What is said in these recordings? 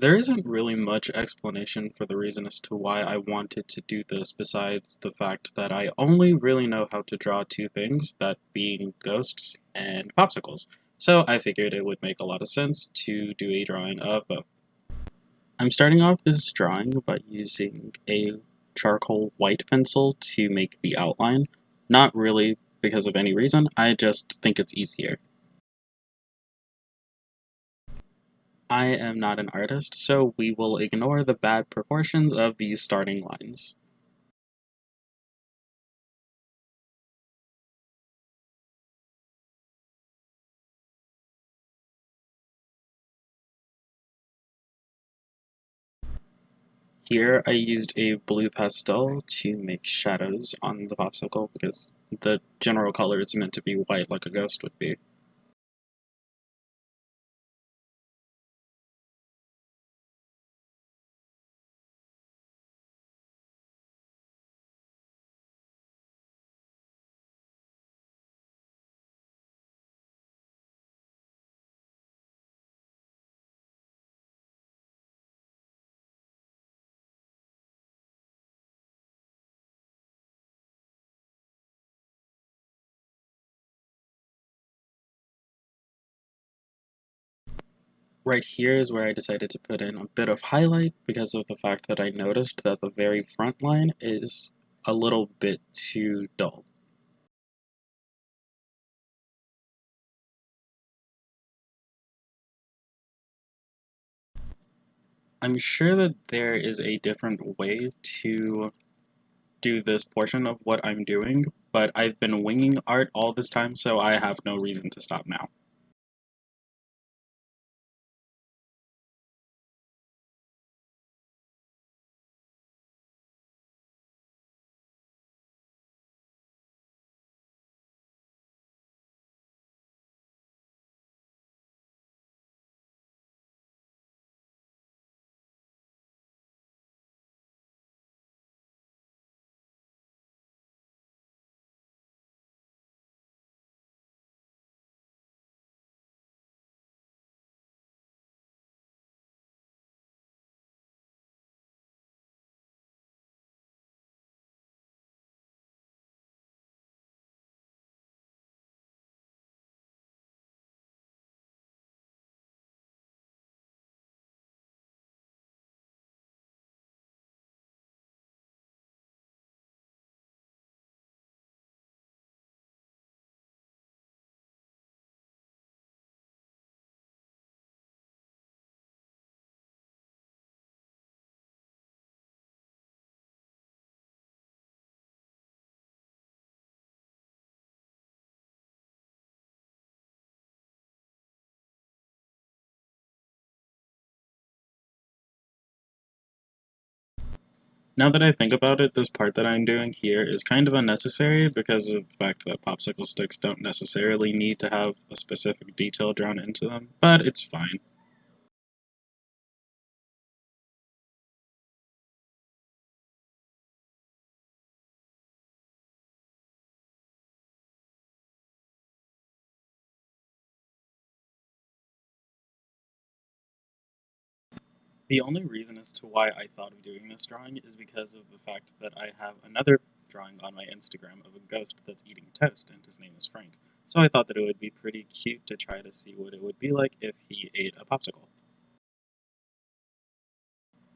There isn't really much explanation for the reason as to why I wanted to do this besides the fact that I only really know how to draw two things, that being ghosts and popsicles, so I figured it would make a lot of sense to do a drawing of both. I'm starting off this drawing by using a charcoal white pencil to make the outline, not really because of any reason, I just think it's easier. I am not an artist, so we will ignore the bad proportions of these starting lines. Here I used a blue pastel to make shadows on the popsicle because the general color is meant to be white like a ghost would be. Right here is where I decided to put in a bit of highlight because of the fact that I noticed that the very front line is a little bit too dull. I'm sure that there is a different way to do this portion of what I'm doing, but I've been winging art all this time, so I have no reason to stop now. Now that I think about it, this part that I'm doing here is kind of unnecessary because of the fact that popsicle sticks don't necessarily need to have a specific detail drawn into them, but it's fine. The only reason as to why I thought of doing this drawing is because of the fact that I have another drawing on my Instagram of a ghost that's eating toast, and his name is Frank. So I thought that it would be pretty cute to try to see what it would be like if he ate a popsicle.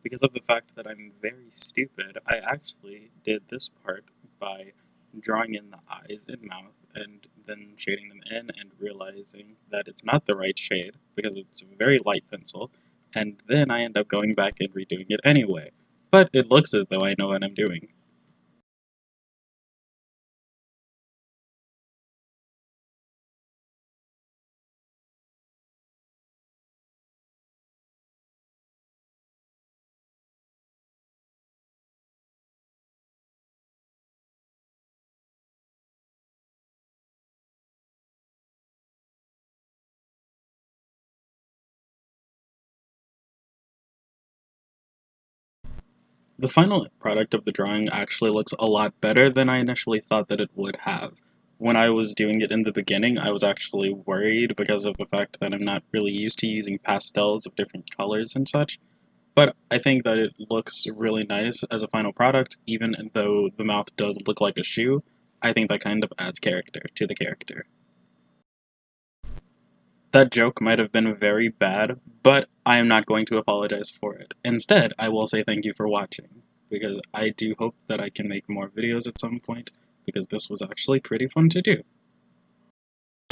Because of the fact that I'm very stupid, I actually did this part by drawing in the eyes and mouth and then shading them in and realizing that it's not the right shade because it's a very light pencil, and then I end up going back and redoing it anyway. But it looks as though I know what I'm doing. The final product of the drawing actually looks a lot better than I initially thought that it would have. When I was doing it in the beginning, I was actually worried because of the fact that I'm not really used to using pastels of different colors and such, But I think that it looks really nice as a final product, even though the mouth does look like a shoe. I think that kind of adds character to the character. That joke might have been very bad, but I am not going to apologize for it. Instead, I will say thank you for watching, because I do hope that I can make more videos at some point, because this was actually pretty fun to do.